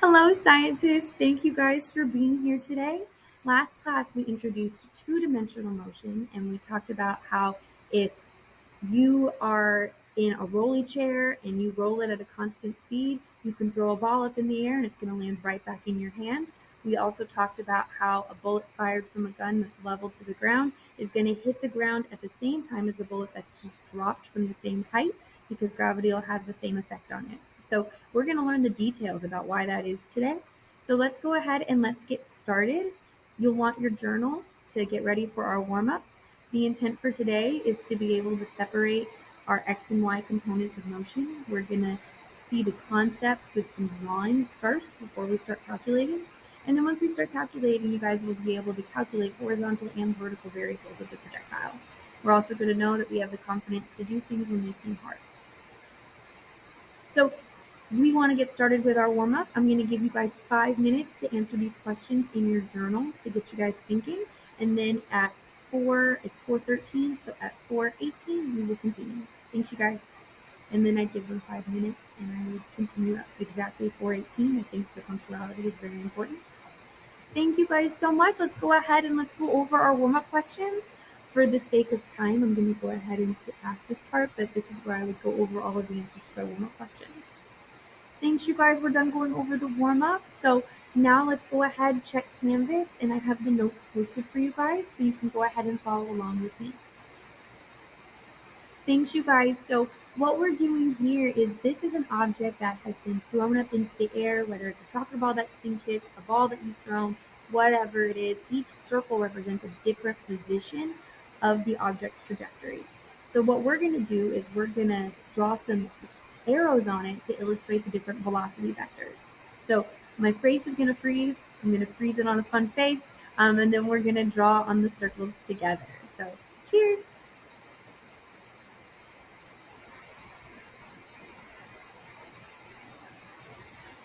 Hello, scientists. Thank you guys for being here today. Last class, we introduced two-dimensional motion, and we talked about how if you are in a rolly chair and you roll it at a constant speed, you can throw a ball up in the air and it's going to land right back in your hand. We also talked about how a bullet fired from a gun that's level to the ground is going to hit the ground at the same time as a bullet that's just dropped from the same height because gravity will have the same effect on it. So we're going to learn the details about why that is today. So let's go ahead and let's get started. You'll want your journals to get ready for our warm-up. The intent for today is to be able to separate our X and Y components of motion. We're going to see the concepts with some drawings first before we start calculating. And then once we start calculating, you guys will be able to calculate horizontal and vertical variables of the projectile. We're also going to know that we have the confidence to do things when they seem hard. So we want to get started with our warm-up. I'm going to give you guys 5 minutes to answer these questions in your journal to get you guys thinking. And then at it's 4:13, so at 4:18, we will continue. Thanks, you guys. And then I give them 5 minutes, and I would continue at exactly 4:18. I think the punctuality is very important. Thank you guys so much. Let's go ahead and let's go over our warm-up questions. For the sake of time, I'm going to go ahead and skip past this part, but this is where I would go over all of the answers to our warm-up questions. Thanks, you guys. We're done going over the warm-up. So now let's go ahead, check Canvas, and I have the notes posted for you guys, so you can go ahead and follow along with me. Thanks, you guys. So what we're doing here is this is an object that has been thrown up into the air, whether it's a soccer ball that's been kicked, a ball that you've thrown, whatever it is. Each circle represents a different position of the object's trajectory. So what we're going to do is we're going to draw some arrows on it to illustrate the different velocity vectors. So my face is going to freeze. I'm going to freeze it on a fun face, and then we're going to draw on the circles together. So cheers.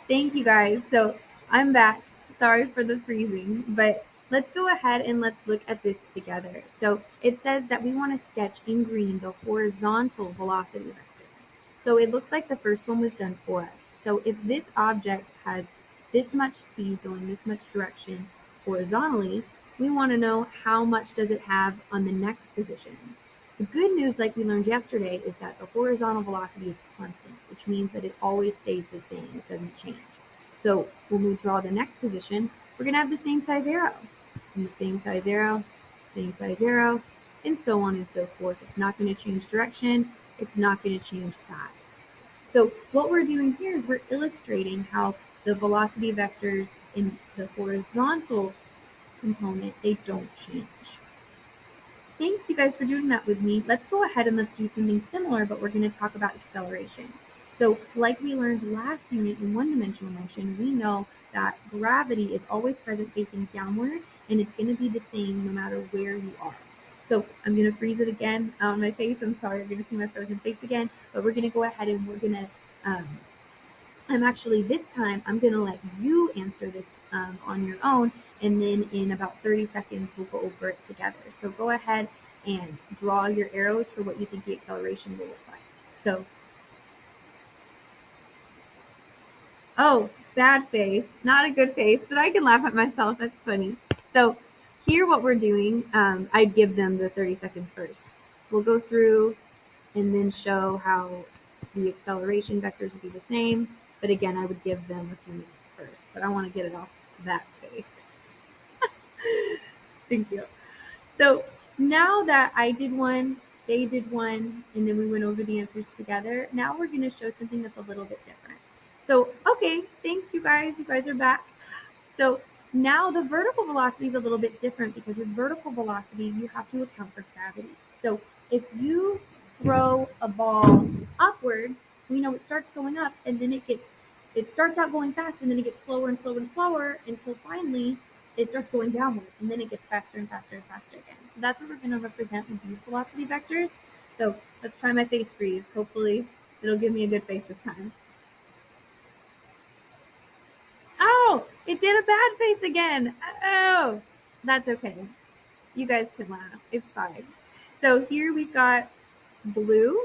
Thank you guys. So I'm back. Sorry for the freezing, but let's go ahead and let's look at this together. So it says that we want to sketch in green the horizontal velocity vector. So it looks like the first one was done for us. So if this object has this much speed going this much direction horizontally, we want to know how much does it have on the next position. The good news, like we learned yesterday, is that the horizontal velocity is constant, which means that it always stays the same. It doesn't change. So when we draw the next position, we're going to have the same size arrow, and the same size arrow, and so on and so forth. It's not going to change direction. It's not going to change size. So what we're doing here is we're illustrating how the velocity vectors in the horizontal component, they don't change. Thanks, you guys, for doing that with me. Let's go ahead and let's do something similar, but we're going to talk about acceleration. So like we learned last unit in one-dimensional motion, we know that gravity is always present facing downward, and it's going to be the same no matter where you are. So I'm going to freeze it again on my face. I'm sorry, you're going to see my frozen face again, but we're going to go ahead and we're going to this time, I'm going to let you answer this on your own, and then in about 30 seconds, we'll go over it together. So go ahead and draw your arrows for what you think the acceleration will look like. So, oh, bad face, not a good face, but I can laugh at myself. That's funny. So here what we're doing, I'd give them the 30 seconds first. We'll go through and then show how the acceleration vectors would be the same. But again, I would give them a few minutes first. But I want to get it off that face. Thank you. So now that I did one, they did one, and then we went over the answers together, now we're going to show something that's a little bit different. So, okay, thanks, you guys. You guys are back. So now the vertical velocity is a little bit different because with vertical velocity, you have to account for gravity. So if you throw a ball upwards, we know it starts going up, and then it starts out going fast, and then it gets slower and slower and slower until finally it starts going downward, and then it gets faster and faster and faster again. So that's what we're going to represent with these velocity vectors. So let's try my face freeze. Hopefully it'll give me a good face this time. Oh, it did a bad face again. Oh, that's okay. You guys can laugh. It's fine. So here we've got blue.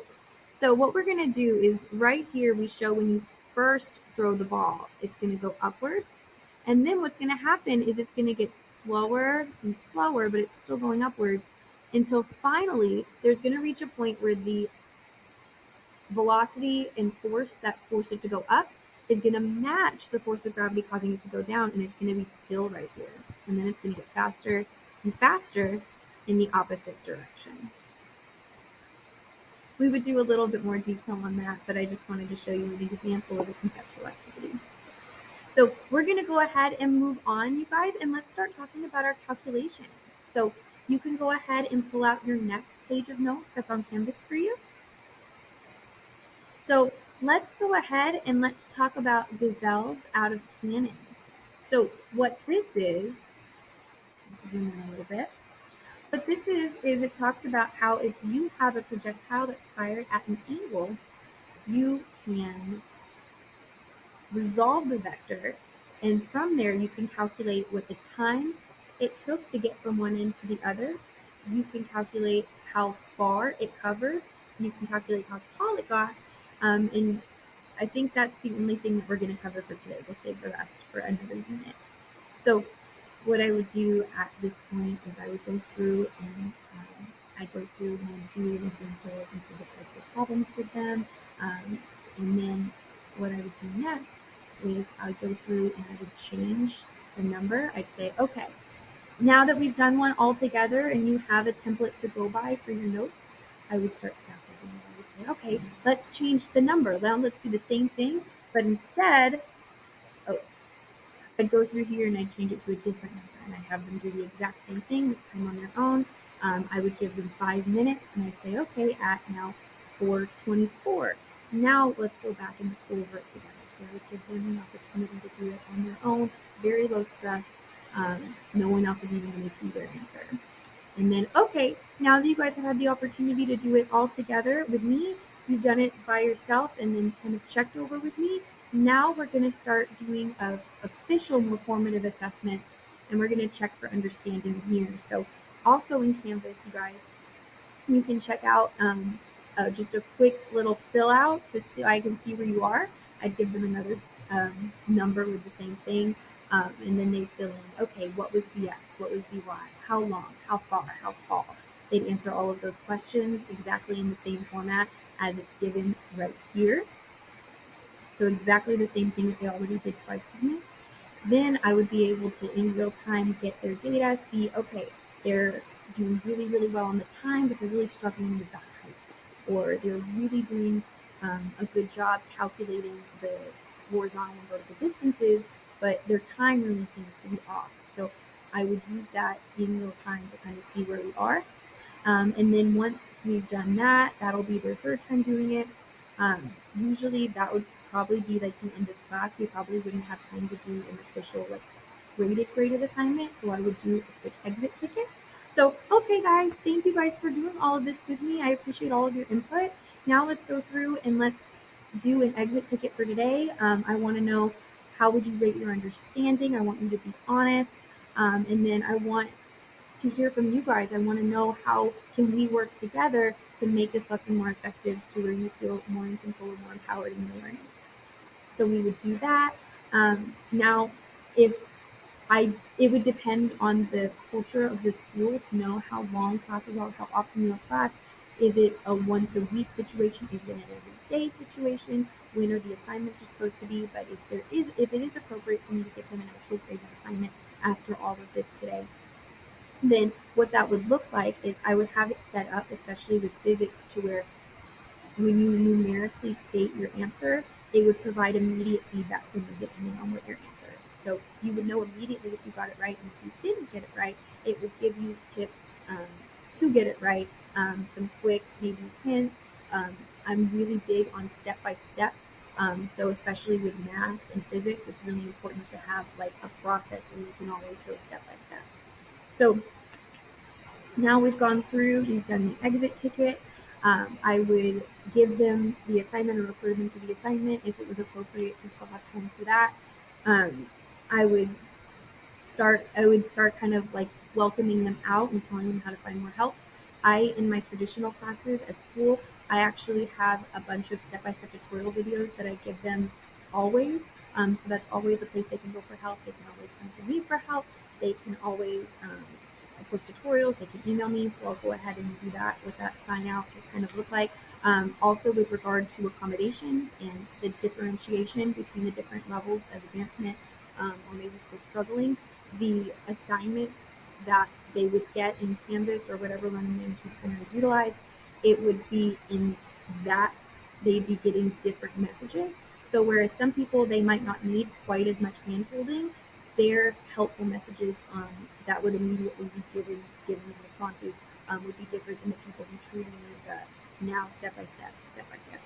So what we're going to do is right here we show when you first throw the ball. It's going to go upwards. And then what's going to happen is it's going to get slower and slower, but it's still going upwards until finally there's going to reach a point where the velocity and force that forced it to go up is going to match the force of gravity causing it to go down, and it's going to be still right here. And then it's going to get faster and faster in the opposite direction. We would do a little bit more detail on that, but I just wanted to show you an example of a conceptual activity. So we're going to go ahead and move on, you guys, and let's start talking about our calculations. So you can go ahead and pull out your next page of notes that's on Canvas for you. So let's go ahead and let's talk about gazelles out of cannons. So what this is, zoom in a little bit. What this is it talks about how if you have a projectile that's fired at an angle, you can resolve the vector, and from there you can calculate what the time it took to get from one end to the other. You can calculate how far it covered. You can calculate how tall it got, and I think that's the only thing that we're going to cover for today. We'll save the rest for another unit. So what I would do at this point is I would go through and I'd go through and do an example of each of the types of problems with them. And then what I would do next is I would go through and I would change the number. I'd say, okay, now that we've done one all together and you have a template to go by for your notes, I would start scaffolding. I would say, okay, let's change the number. Now let's do the same thing, but instead, I'd go through here and I'd change it to a different number, and I'd have them do the exact same thing, this time on their own. I would give them 5 minutes, and I'd say, okay, at now 4:24. Now let's go back and let's go over it together. So I would give them the opportunity to do it on their own, very low stress. No one else is even going to see their answer. And then, okay, now that you guys have had the opportunity to do it all together with me, you've done it by yourself and then kind of checked over with me. Now we're going to start doing an official, more formative assessment, and we're going to check for understanding here. So also in Canvas, you guys, you can check out just a quick little fill out to see I can see where you are. I'd give them another number with the same thing, and then they fill in, okay, what was the X, what was the Y, how long, how far, how tall. They'd answer all of those questions exactly in the same format as it's given right here. So exactly the same thing that they already did twice with me. Then I would be able to, in real time, get their data, see, okay, they're doing really, really well on the time, but they're really struggling with the height. Or they're really doing a good job calculating the horizontal and vertical distances, but their time really seems to be off. So I would use that in real time to kind of see where we are. And then once we've done that, that'll be their third time doing it. Usually that would probably be like the end of class. We probably wouldn't have time to do an official like graded assignment, so I would do a quick exit ticket. So, okay guys, thank you guys for doing all of this with me. I appreciate all of your input. Now let's go through and let's do an exit ticket for today. I want to know, how would you rate your understanding? I want you to be honest. And then I want to hear from you guys. I want to know, how can we work together to make this lesson more effective, to where you feel more in control, more empowered in your learning. So we would do that. Now, it would depend on the culture of the school to know how long classes are, how often you have class. Is it a once a week situation? Is it an everyday situation? When are the assignments are supposed to be? But if it is appropriate for me to give them an actual graded assignment after all of this today, then what that would look like is I would have it set up, especially with physics, to where when you numerically state your answer, it would provide immediate feedback from you depending on what your answer is. So you would know immediately if you got it right, and if you didn't get it right, it would give you tips to get it right, some quick maybe hints. I'm really big on step by step. So especially with math and physics, it's really important to have like a process where you can always go step by step. So now we've gone through, we've done the exit ticket. I would give them the assignment or refer them to the assignment if it was appropriate to still have time for that. I would start kind of like welcoming them out and telling them how to find more help. In my traditional classes at school, I actually have a bunch of step-by-step tutorial videos that I give them always. So that's always a place they can go for help. They can always come to me for help. They can always post tutorials. They can email me. So I'll go ahead and do that, what that sign out will kind of look like. Also with regard to accommodations and the differentiation between the different levels of advancement, or maybe still struggling, the assignments that they would get in Canvas or whatever learning management centers utilize, it would be in that they'd be getting different messages. So whereas some people, they might not need quite as much hand holding, their helpful messages that would immediately be given responses would be different than the people who truly need the now step by step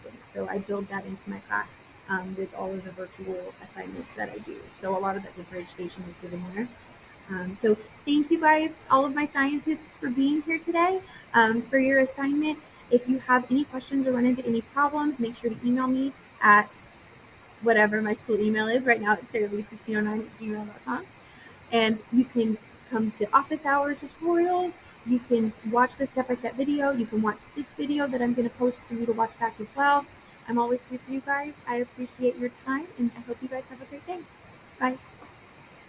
thing. So I build that into my class with all of the virtual assignments that I do. So a lot of that differentiation is given there. So thank you guys, all of my scientists, for being here today for your assignment. If you have any questions or run into any problems, make sure to email me at whatever my school email is. Right now it's sarahlee1609@gmail.com. And you can come to office hour tutorials. You can watch the step-by-step video. You can watch this video that I'm going to post for you to watch back as well. I'm always here for you guys. I appreciate your time, and I hope you guys have a great day. Bye.